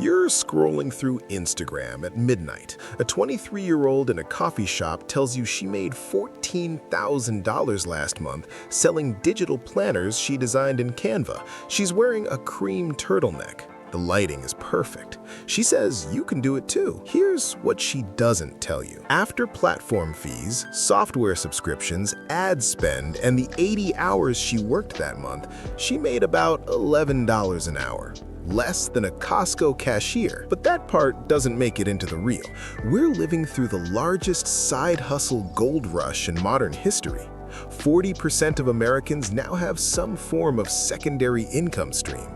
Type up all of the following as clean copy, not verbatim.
You're scrolling through Instagram at midnight. A 23-year-old in a coffee shop tells you she made $14,000 last month selling digital planners she designed in Canva. She's wearing a cream turtleneck. The lighting is perfect. She says you can do it too. Here's what she doesn't tell you. After platform fees, software subscriptions, ad spend, and the 80 hours she worked that month, she made about $11 an hour. Less than a Costco cashier. But that part doesn't make it into the reel. We're living through the largest side hustle gold rush in modern history. 40% of Americans now have some form of secondary income stream.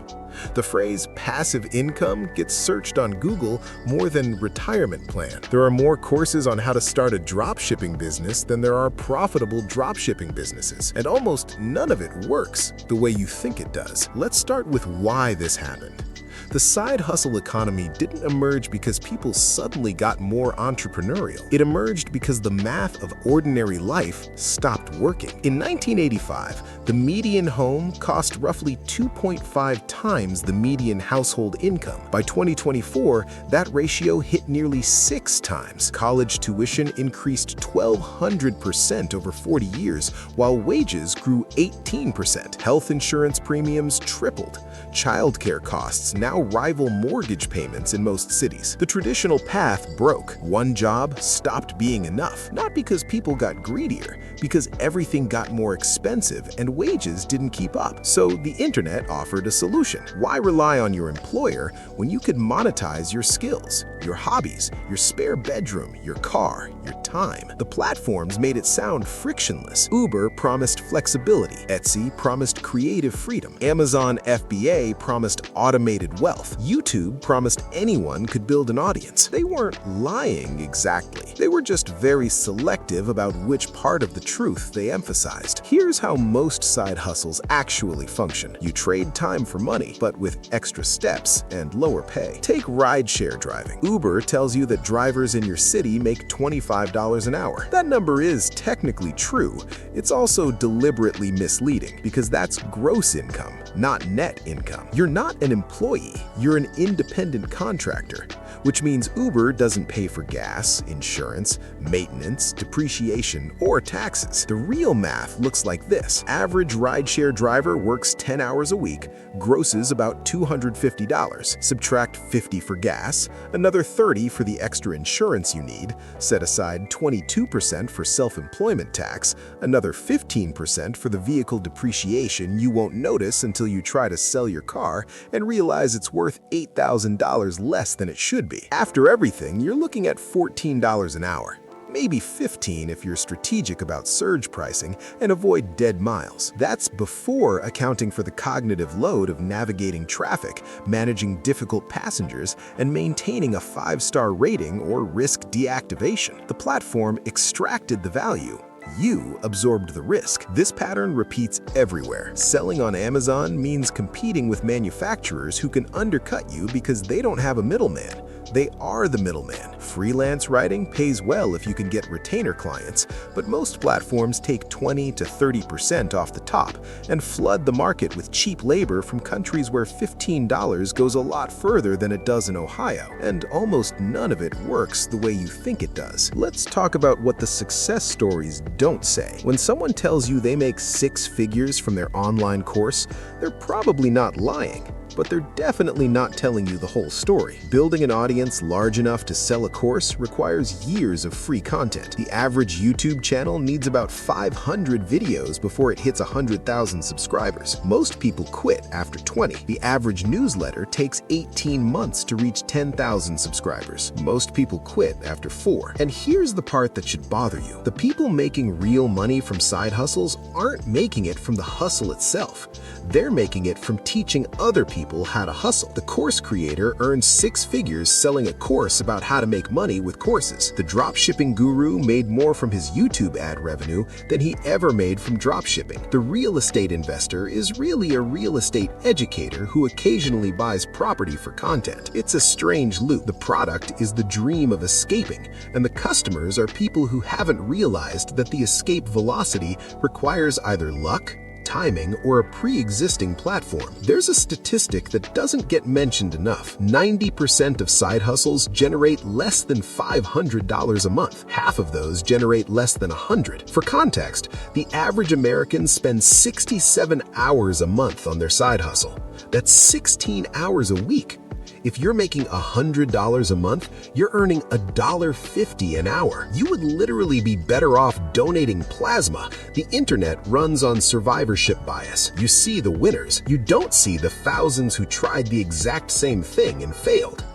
The phrase passive income gets searched on Google more than retirement plan. There are more courses on how to start a dropshipping business than there are profitable dropshipping businesses, and almost none of it works the way you think it does. Let's start with why this happened. The side hustle economy didn't emerge because people suddenly got more entrepreneurial. It emerged because the math of ordinary life stopped working. In 1985, the median home cost roughly 2.5 times the median household income. By 2024, that ratio hit nearly 6 times. College tuition increased 1,200% over 40 years, while wages grew 18%. Health insurance premiums tripled. Childcare costs now rival mortgage payments in most cities. The traditional path broke. One job stopped being enough, not because people got greedier, because everything got more expensive and wages didn't keep up. So the internet offered a solution. Why rely on your employer when you could monetize your skills, your hobbies, your spare bedroom, your car, your time? The platforms made it sound frictionless. Uber promised flexibility. Etsy promised creative freedom. Amazon FBA promised automated wealth. YouTube promised anyone could build an audience. They weren't lying exactly. They were just very selective about which part of the truth they emphasized. Here's how most side hustles actually function. You trade time for money, but with extra steps and lower pay. Take rideshare driving. Uber tells you that drivers in your city make $25 an hour. That number is technically true. It's also deliberately misleading because that's gross income, not net income. You're not an employee, you're an independent contractor, which means Uber doesn't pay for gas, insurance, maintenance, depreciation, or taxes. The real math looks like this. Average rideshare driver works 10 hours a week, grosses about $250. Subtract 50 for gas, another 30 for the extra insurance you need, set aside 22% for self-employment tax, another 15% for the vehicle depreciation you won't notice until you try to sell your car and realize it's worth $8,000 less than it should be. After everything, you're looking at $14 an hour. Maybe 15 if you're strategic about surge pricing and avoid dead miles. That's before accounting for the cognitive load of navigating traffic, managing difficult passengers, and maintaining a 5-star rating or risk deactivation. The platform extracted the value. You absorbed the risk. This pattern repeats everywhere. Selling on Amazon means competing with manufacturers who can undercut you because they don't have a middleman. They are the middleman. Freelance writing pays well if you can get retainer clients, but most platforms take 20 to 30% off the top and flood the market with cheap labor from countries where $15 goes a lot further than it does in Ohio, and almost none of it works the way you think it does. Let's talk about what the success stories don't say. When someone tells you they make 6 figures from their online course, they're probably not lying, but they're definitely not telling you the whole story. Building an audience large enough to sell a course requires years of free content. The average YouTube channel needs about 500 videos before it hits 100,000 subscribers. Most people quit after 20. The average newsletter takes 18 months to reach 10,000 subscribers. Most people quit after 4. And here's the part that should bother you. The people making real money from side hustles aren't making it from the hustle itself. They're making it from teaching other people how to hustle. The course creator earns 6 figures selling a course about how to make money with courses. The dropshipping guru made more from his YouTube ad revenue than he ever made from dropshipping. The real estate investor is really a real estate educator who occasionally buys property for content. It's a strange loop. The product is the dream of escaping, and the customers are people who haven't realized that the escape velocity requires either luck, timing, or a pre-existing platform. There's a statistic that doesn't get mentioned enough. 90% of side hustles generate less than $500 a month. Half of those generate less than $100. For context, the average American spends 67 hours a month on their side hustle. That's 16 hours a week. If you're making $100 a month, you're earning $1.50 an hour. You would literally be better off donating plasma. The internet runs on survivorship bias. You see the winners. You don't see the thousands who tried the exact same thing and failed.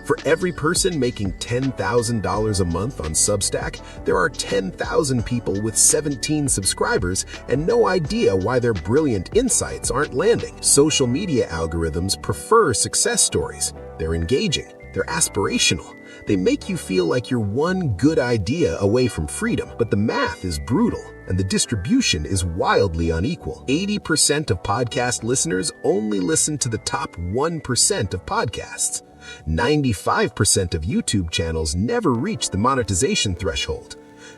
For every person making $10,000 a month on Substack, there are 10,000 people with 17 subscribers and no idea why their brilliant insights aren't landing. Social media algorithms prefer success stories. They're engaging. They're aspirational. They make you feel like you're one good idea away from freedom. But the math is brutal, and the distribution is wildly unequal. 80% of podcast listeners only listen to the top 1% of podcasts. 95% of YouTube channels never reach the monetization threshold.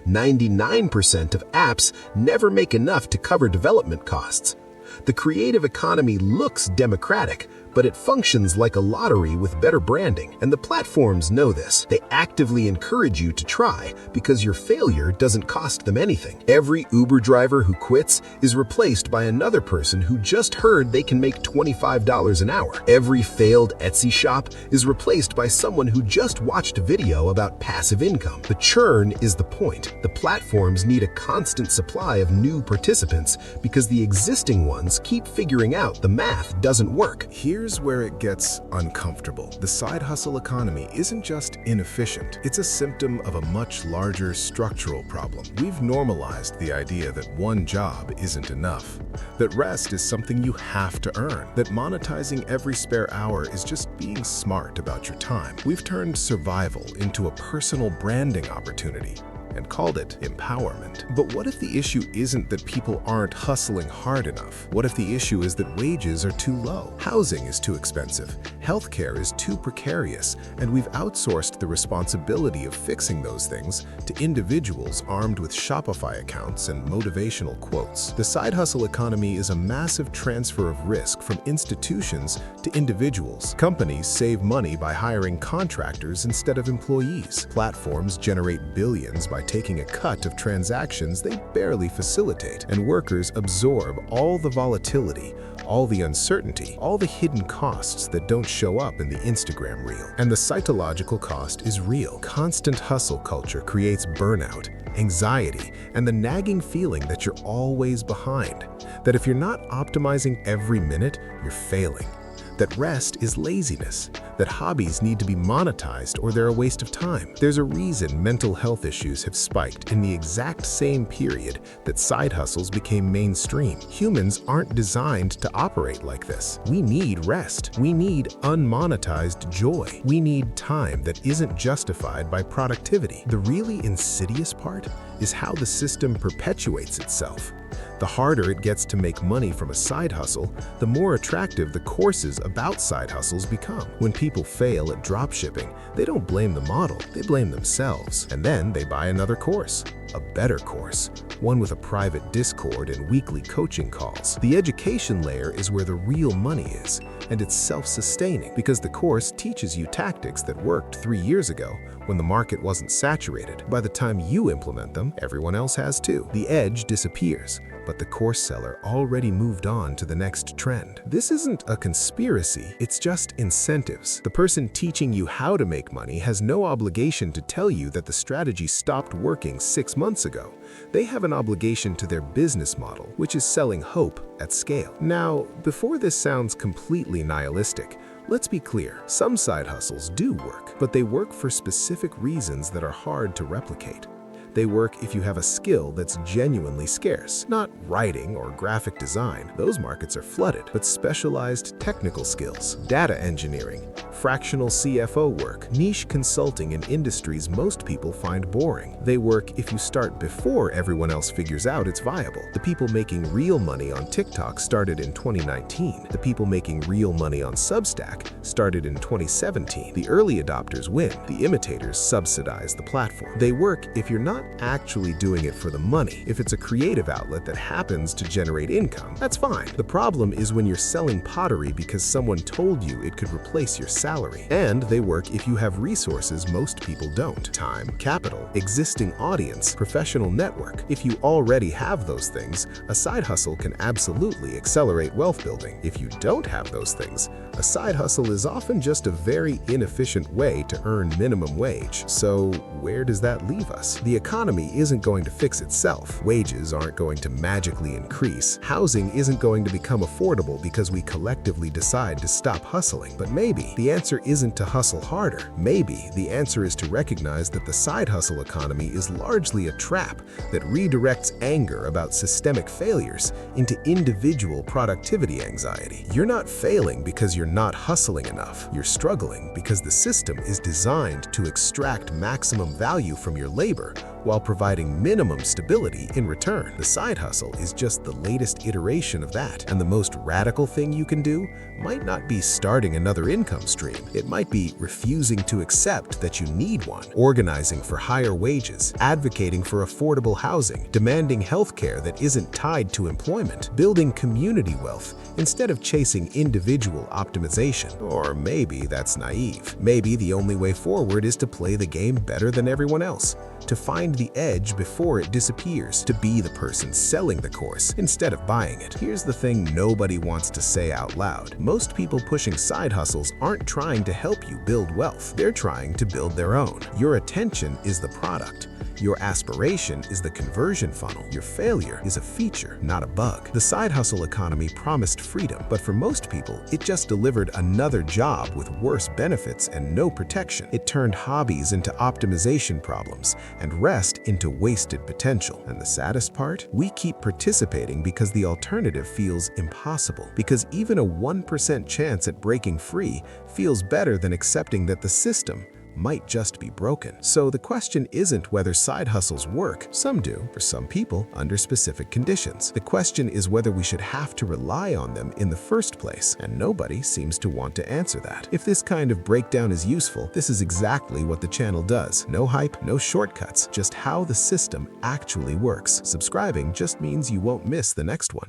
99% of apps never make enough to cover development costs. The creative economy looks democratic, but it functions like a lottery with better branding, and the platforms know this. They actively encourage you to try because your failure doesn't cost them anything. Every Uber driver who quits is replaced by another person who just heard they can make $25 an hour. Every failed Etsy shop is replaced by someone who just watched a video about passive income. The churn is the point. The platforms need a constant supply of new participants because the existing ones keep figuring out the math doesn't work. Here's where it gets uncomfortable. The side hustle economy isn't just inefficient. It's a symptom of a much larger structural problem. We've normalized the idea that one job isn't enough, that rest is something you have to earn, that monetizing every spare hour is just being smart about your time. We've turned survival into a personal branding opportunity and called it empowerment. But what if the issue isn't that people aren't hustling hard enough? What if the issue is that wages are too low, housing is too expensive, healthcare is too precarious, and we've outsourced the responsibility of fixing those things to individuals armed with Shopify accounts and motivational quotes? The side hustle economy is a massive transfer of risk from institutions to individuals. Companies save money by hiring contractors instead of employees. Platforms generate billions by taking a cut of transactions they barely facilitate, and workers absorb all the volatility, all the uncertainty, all the hidden costs that don't show up in the Instagram reel. And the psychological cost is real. Constant hustle culture creates burnout, anxiety, and the nagging feeling that you're always behind, that if you're not optimizing every minute, you're failing, that rest is laziness, that hobbies need to be monetized or they're a waste of time. There's a reason mental health issues have spiked in the exact same period that side hustles became mainstream. Humans aren't designed to operate like this. We need rest. We need unmonetized joy. We need time that isn't justified by productivity. The really insidious part is how the system perpetuates itself. The harder it gets to make money from a side hustle, the more attractive the courses about side hustles become. When people fail at dropshipping, they don't blame the model, they blame themselves. And then they buy another course, a better course, one with a private Discord and weekly coaching calls. The education layer is where the real money is, and it's self-sustaining because the course teaches you tactics that worked 3 years ago when the market wasn't saturated. By the time you implement them, everyone else has too. The edge disappears, but the course seller already moved on to the next trend. This isn't a conspiracy, it's just incentives. The person teaching you how to make money has no obligation to tell you that the strategy stopped working 6 months ago. They have an obligation to their business model, which is selling hope at scale. Now, before this sounds completely nihilistic, let's be clear, some side hustles do work, but they work for specific reasons that are hard to replicate. They work if you have a skill that's genuinely scarce, not writing or graphic design. Those markets are flooded, but specialized technical skills, data engineering, fractional CFO work, niche consulting in industries most people find boring. They work if you start before everyone else figures out it's viable. The people making real money on TikTok started in 2019. The people making real money on Substack started in 2017. The early adopters win. The imitators subsidize the platform. They work if you're not not actually doing it for the money. If it's a creative outlet that happens to generate income, that's fine. The problem is when you're selling pottery because someone told you it could replace your salary. And they work if you have resources most people don't. Time, capital, existing audience, professional network. If you already have those things, a side hustle can absolutely accelerate wealth building. If you don't have those things, a side hustle is often just a very inefficient way to earn minimum wage. So where does that leave us? The economy isn't going to fix itself. Wages aren't going to magically increase. Housing isn't going to become affordable because we collectively decide to stop hustling. But maybe the answer isn't to hustle harder. Maybe the answer is to recognize that the side hustle economy is largely a trap that redirects anger about systemic failures into individual productivity anxiety. You're not failing because you're not hustling enough. You're struggling because the system is designed to extract maximum value from your labor while providing minimum stability in return. The side hustle is just the latest iteration of that, and the most radical thing you can do might not be starting another income stream. It might be refusing to accept that you need one, organizing for higher wages, advocating for affordable housing, demanding healthcare that isn't tied to employment, building community wealth instead of chasing individual optimization. Or maybe that's naive. Maybe the only way forward is to play the game better than everyone else, to find the edge before it disappears, to be the person selling the course instead of buying it. Here's the thing nobody wants to say out loud. Most people pushing side hustles aren't trying to help you build wealth. They're trying to build their own. Your attention is the product. Your aspiration is the conversion funnel. Your failure is a feature, not a bug. The side hustle economy promised freedom, but for most people, it just delivered another job with worse benefits and no protection. It turned hobbies into optimization problems and rest into wasted potential. And the saddest part? We keep participating because the alternative feels impossible. Because even a 1% chance at breaking free feels better than accepting that the system might just be broken. So the question isn't whether side hustles work. Some do, for some people, under specific conditions. The question is whether we should have to rely on them in the first place, and nobody seems to want to answer that. If this kind of breakdown is useful, this is exactly what the channel does. No hype, no shortcuts, just how the system actually works. Subscribing just means you won't miss the next one.